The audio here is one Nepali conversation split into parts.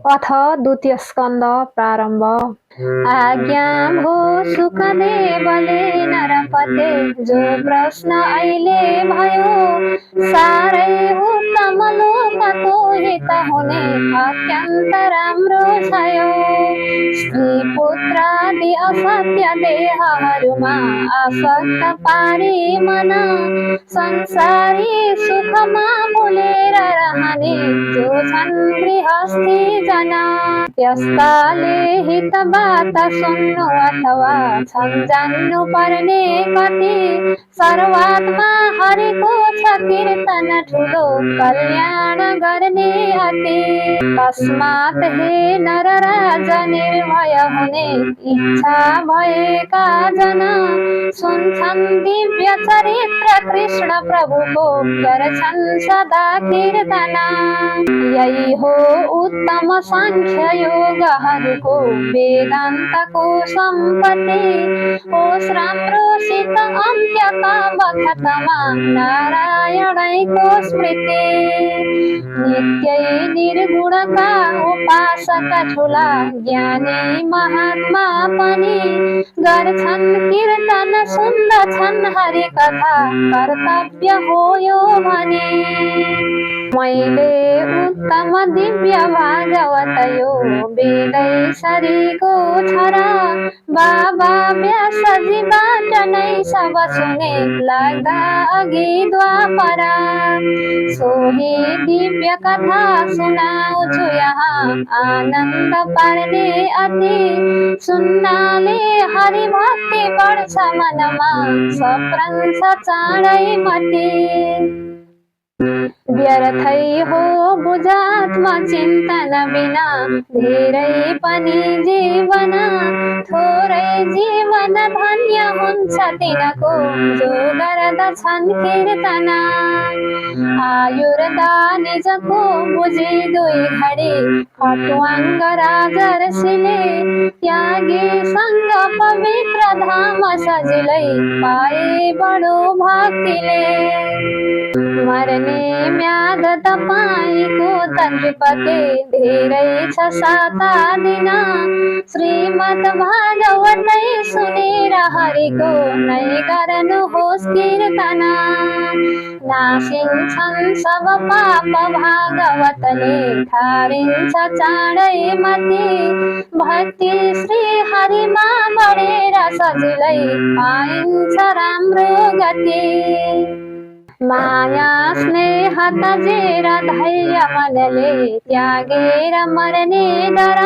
अथ द्वितीय स्कन्द प्रारम्भ। आज्ञा भो सुखदेवले नरपते, जो प्रश्न अहिले भयो साह्रै उत्तम लोकको हित हुने अत्यन्त राम्रो छ यो। स्त्री पुत्रादि असत्य देहहरूमा आसक्त पारी मन संसारी सुखमा भुलेर रहने जो छन् गृहस्थी जना, त्यस्ताले हित बात सुन्नु अथवा छन् जान्नु पर्ने कति। सर्वात्मा हरिको छ कीर्तन ठुलो कल्याण गर्ने अति। तस्मात् हे नरराज निर्भय हुने इच्छा भएका जना, सुन्छन् दिव्य चरित्र कृष्ण प्रभुको गर्छन् सदा कीर्तना। यही हो उत्तम सांख्य योगहरूको वेदान्तको सम्पत्ति, होस् राम्रोसित अन्त्यका बखतमा नारायणैको स्मृति। नित्यै निर्गुणका उपासक ठुला ज्ञानी महात्मा पनि गर्छन् कीर्तन सुन्दछन् हरि कथा कर्तव्य हो यो भने। मैले उत्तम दिव्य भागवत यो वेदैश्वरीको छोरा, बाबा व्यासजीबाट नै सब सुने लाग्दा अघि द्वापरा। सोही दिव्य कथा सुनाउँछु यहाँ आनन्द पार्ने अति, सुन्नाले हरि भक्ति बढ्छ मनमा सप्रन्छ चाँडै मति। व्यर्थै हो बुझात्म चिन्तन बिना धेरै पनि जीवन, थोरै जीवन धन्य हुन्छ तिनको जो गर्दछन् कीर्तना। आयुर्दा निजको बुझी दुई घडी खट्वाङ्ग राजर्षिले, त्यागी सङ्ग पवित्र धाम सजिलै पाए बडो भक्तिले। मर्ने म्याद तपाईँको तन्त्रिपते धेरै छ साता दिन, श्रीमद् भागवतै सुनेर हरिको नै गर्नुहोस् कीर्तना। नासिन्छन् सब पाप भागवतले ठारिन्छ चाँडै मति, भक्ति श्री हरिमा बढेर सजिलै पाइन्छ राम्रो गति। माया स्नेह तजेर धैर्य मनले त्यागेर मर्ने डर,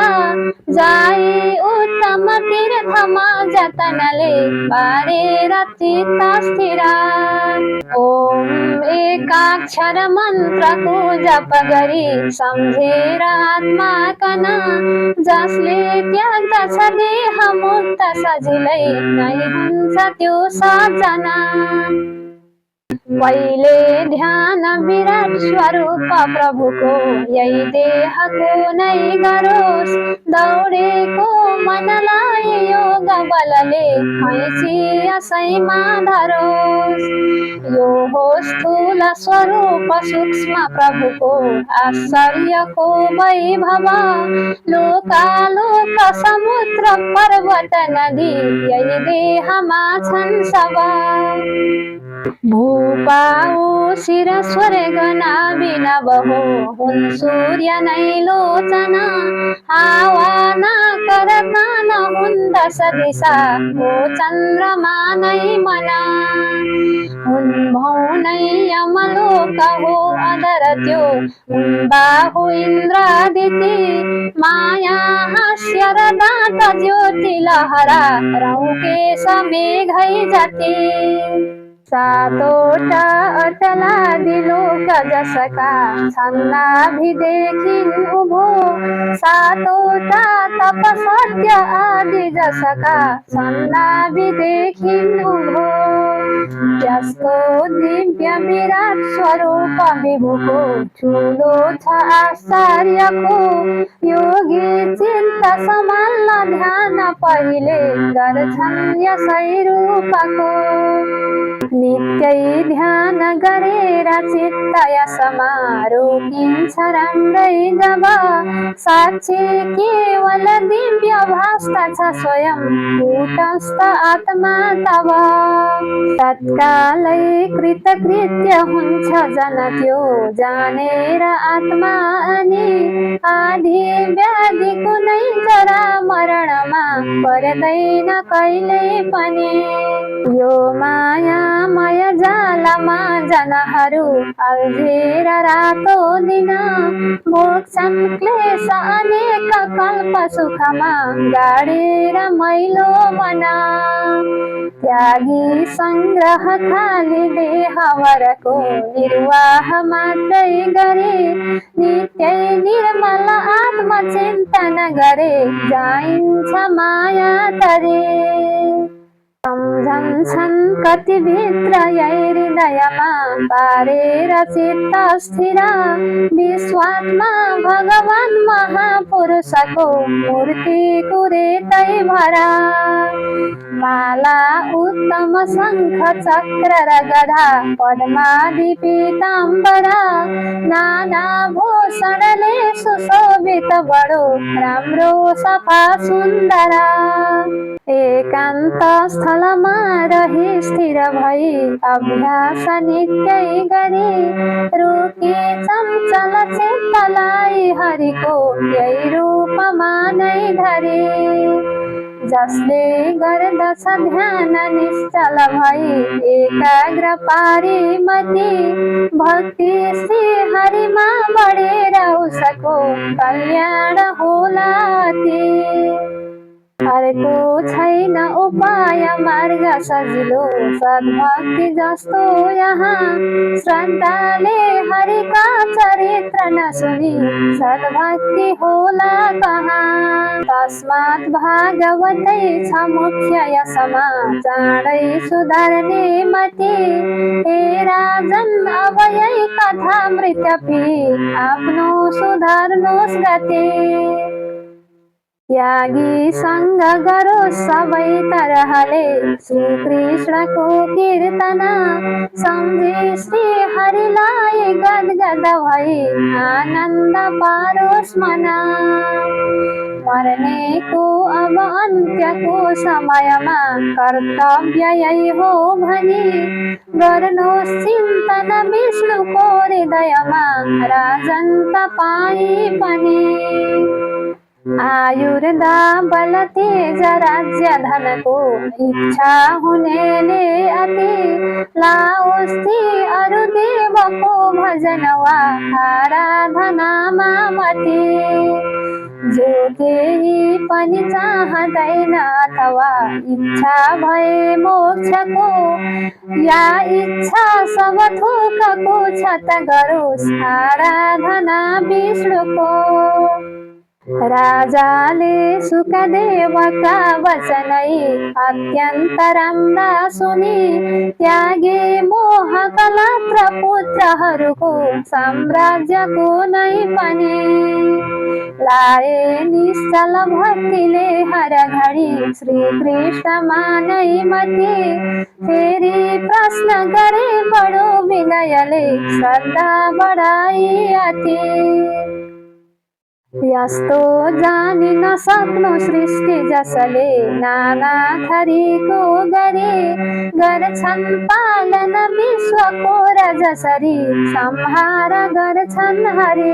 जाई उत्तम तीर्थमा जतनले पारेर चित्त स्थिर। ओम एकाक्षर मन्त्रको जप गरी सम्झेर आत्मा कन, जसले त्याग्दछ देह मुक्त सजिलै नै हुन्छ त्यो सजना। पहिले ध्यान विराट स्वरूप प्रभुको यही देहको नै गरोस्, दौडेको मनलाई योग बलले खैँची यसैमा धरोस्। यो हो स्थूल स्वरूप सूक्ष्म प्रभुको आश्चर्यको वैभव, लोकालोक समुद्र पर्वत नदी यही देहमा छन् सब। भूपाऊ शिर स्वर्ग नाभि नभ हो हुन् सूर्य नै लोचन, हावा नाकर कान हुन् दश दिशा हो चन्द्रमा नै मन। हुन् भौ नै यमलोक हो अधर त्यो, हुन् बाहु इन्द्रादिति, माया हास्य र दाँत ज्योति लहरा रौकेश मेघै जति। सातोटा अचलादि लोक जसका छन् नाभिदेखि उभो, सातोटा तप सत्य आदि जसका छन् नाभिदेखि उभो। यस्तो दिव्य विराट स्वरूप विभुको ठुलो छ आश्चर्यको, योगी चित्त सम्हाल्न ध्यान पहिले गर्छन् यसै रूपको नित्यै ध्यान गरेर चित्त यसमा रोकिन्छ राम्रै जब साक्षी केवल दिव्य भाष्ट छ स्वयं कूटस्थ आत्मा तब तत्कालै कृतकृत्य हुन्छ जन त्यो जानेर आत्मा अनि आदि व्याधि कुनै जरा मरणमा पर्दैन कहिले पनि यो मायामय जालमा जनहरू अल्झेर रातो दिन भोग्छन् क्लेश अनेक कल्प सुखमा गाडेर मैलो मन त्यागी संग्रह खाली देहवरको निर्वाह मात्रै गरे नित्यै निर्मल आत्मचिन्तन गरे जाइन्छ माया तरे सम्झन्छन् कति भित्र हृदयमा पारेर चित्त स्थिर विश्वात्मा भगवान महापुरुषको मूर्ति कुरेतै भरा माला उत्तम शङ्ख चक्र र गदा पद्मादि पीताम्बरा नाना भूषणले सुशोभित बडो राम्रो सफा सुन्दर एकान्त स्थलमा रही स्थिर भई अभ्यास नित्यै गरी रुकी चञ्चल चित्तलाई हरिको यही रूपमा नै धरी जसले गर्दछ ध्यान निश्चल भई एकाग्र पारी मति भक्ति श्री हरिमा बढेर उसको कल्याण होला अर्को छैन उपाय मार्ग सजिलो सद्भक्ति जस्तो यहाँ श्रद्धाले हरिका चरित्र नसुनी सद्भक्ति होला कहाँ तस्मात् भागवतै छ मुख्य यसमा चाँडै सुधार्ने मति हे राजन अब यही कथामृतपि आफ्नो सुधार्नुहोस् गति त्यागी संग गरोस् सबै तरहले श्री कृष्णको कीर्तन सम्झी श्री हरिलाई गदगद भई आनन्द पारोस् मन मर्नेको अब अन्त्यको समयमा कर्तव्य यही हो भनी गर्नुहोस् चिन्तन विष्णुको हृदयमा राजन तपाई पनि आयुर्दा बल तेज राज्य धनको इच्छा हुनेले अति लाओस् अरु देवको भजन वा आराधनामा मति जो केही पनि चाहदैन अथवा इच्छा भए मोक्षको या इच्छा सब थोकको छ त गरोस् आराधना विष्णुको राजाले सुखदेवका वचनै अत्यन्त राम्रा सुनि त्यागे मोह कलत्र पुत्रहरूको साम्राज्यको नै पनि लाए निश्चल भक्तिले हर घडी श्री कृष्णमा नै मति फेरि प्रश्न गरे बडो विनयले श्रद्धा बढाई अति यस्तो जानि नसक्नु सृष्टि जसले नाना थरीको गरे गर्छन् पालन विश्वको र जसरी संहार गर्छन् हरे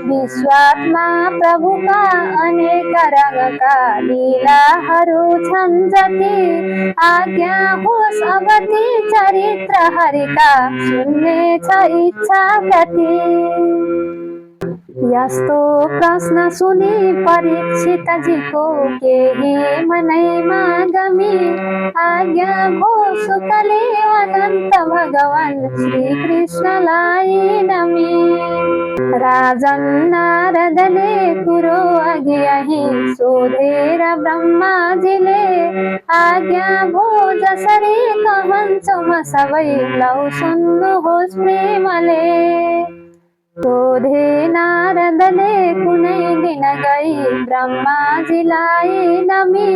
विश्वात्मा प्रभुका अनेक रङका लीलाहरू छन् जति आज्ञा होस् अब ती चरित्र हरिका सुन्ने छ इच्छा कति यस्तो प्रश्न सुनि परीक्षित जीको केही मनैमा गमी आज्ञा घोषुकले अनन्त भगवान श्री कृष्णलाई नमी राजन नारदले कुरो अघि अहि सोधेर ब्रह्माजीले आज्ञा भो जसरी कहन्छु म सबै लौ सुन्नुहोस् प्रेमले सोधे नारदले कुनै दिन गई ब्रह्माजी जिलाई नमी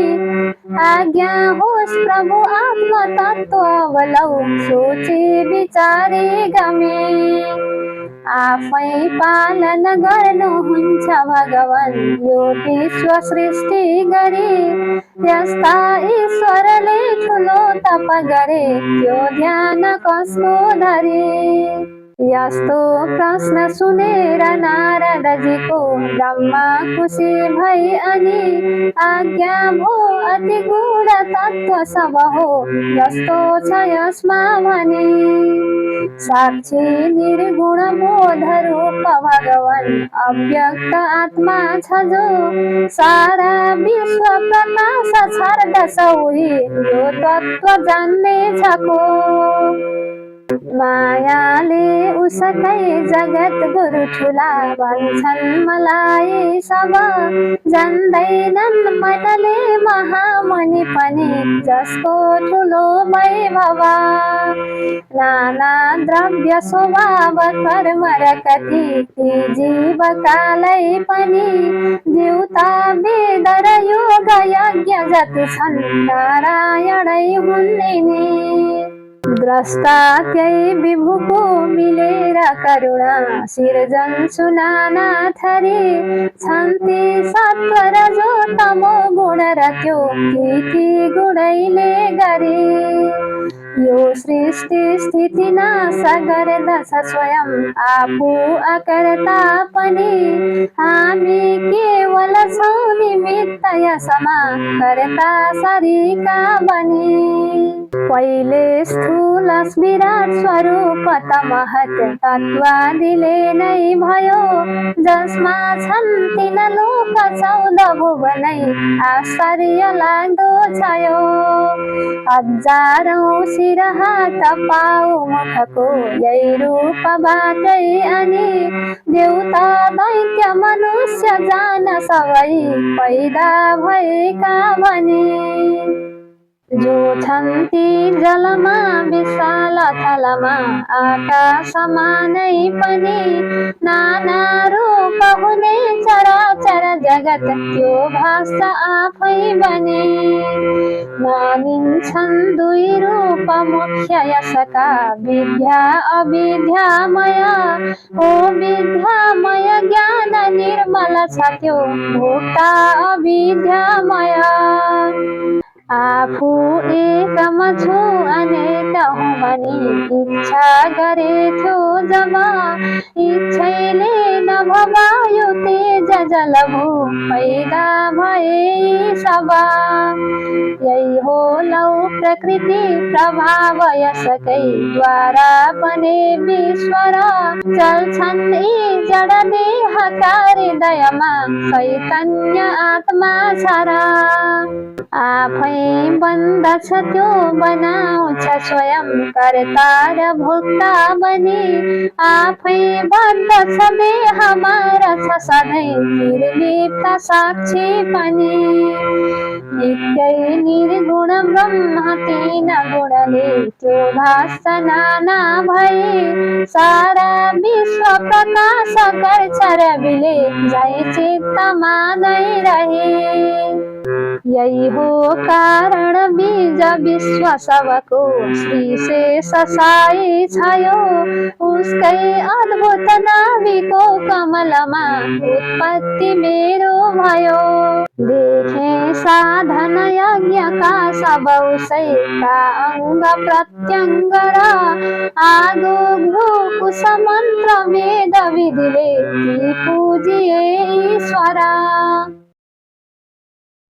आज्ञा होस् प्रभु आत्म तत्व लौ सोचे विचारे गमे आफै पालन गर्नुहुन्छ भगवान यो विश्व सृष्टि गरे यस्ता ईश्वरले ठुलो तप गरे त्यो ध्यान कसको धरे यस्तो प्रश्न सुनेर नारदजीको ब्रह्मा खुसी भई अनि आज्ञा भो अति गुण तत्व सब हो यस्तो छ यसमा भने साक्षी निर्गुण बोध रूप भगवान अव्यक्त आत्मा छ जो सारा विश्व प्रकाश छर्दछ उही यो तत्व जान्ने छ को मायाले उसकै जगत गुरु ठुला भन्छन् मलाई सब जान्दैनन् मनले महामणि पनि जसको ठुलो वैभव नाना द्रव्य स्वभाव कर्म र कति ती जीवकालै पनि देउता वेद र योग यज्ञ जति छन् नारायणै हुन् नि द्रष्टा त्यही विभुको मिलेर करुणा सिर्जन सुनाना थरी छन्ति सत्व र जो तमो गुण र त्यो ती गुणैले गरे यो सृष्टि स्थिति नाश गर्दछ स्वयं आफू अकर्ता पनि हामी केवल छौँ निमित्त यसमा कर्ता शरीका बनी पहिले स्थूल विराट स्वरूप त महत तत्वादिले नै भयो जसमा छन् तीन लोक 14 भुवनै आश्चर्य लाग्दो छ यो हजारौं शिर हात पाउ मुखको यही रूपबाटै अनि देउता दैत्य मनुष्य जान सबै पैदा भएका भने जो छन् ती जलमा विशाल थलमा आकाशमा नै पनि नाना रूप हुने चराचर जगत त्यो भाष आफै बने मानिन्छन् दुई रूप मुख्य यसका विद्या अविद्यामय ओ विद्यामय ज्ञान निर्मल छ त्यो भोक्ता अविद्यामय आफू एकम छु अनेक हुँ भनी इच्छा गरेथ्यो जब इच्छैले नभवायो तेज जलभू पैदा भए सब यही हो लौ प्रकृति प्रभाव यसकै द्वारा बने विश्वर चल्छन् यी जड देहका हृदयमा चैतन्य आत्मा छ र आफै बन्दछ त्यो बनाउँछ स्वयं कर्ता र भोक्ता बनी आफै बन्दछ देहमा छ सधैँ निर्लिप्त साक्षी पनि नित्यै निर्गुण ब्रह्म तीन गुणले त्यो भाष नाना भई सारा विश्व प्रकाश गर्छ रविले जय चित्तमा नै रहे यही हो कारण बीज विश्व सबको श्री शेष साई छयो उसकै अद्भुत नाभिको कमलमा उत्पत्ति मेरो भयो देखे साधन यज्ञका सब उसैका अङ्ग प्रत्यङ्ग र आगो घ्यू कुश मन्त्र वेद विधिले ती पूजिए ईश्वर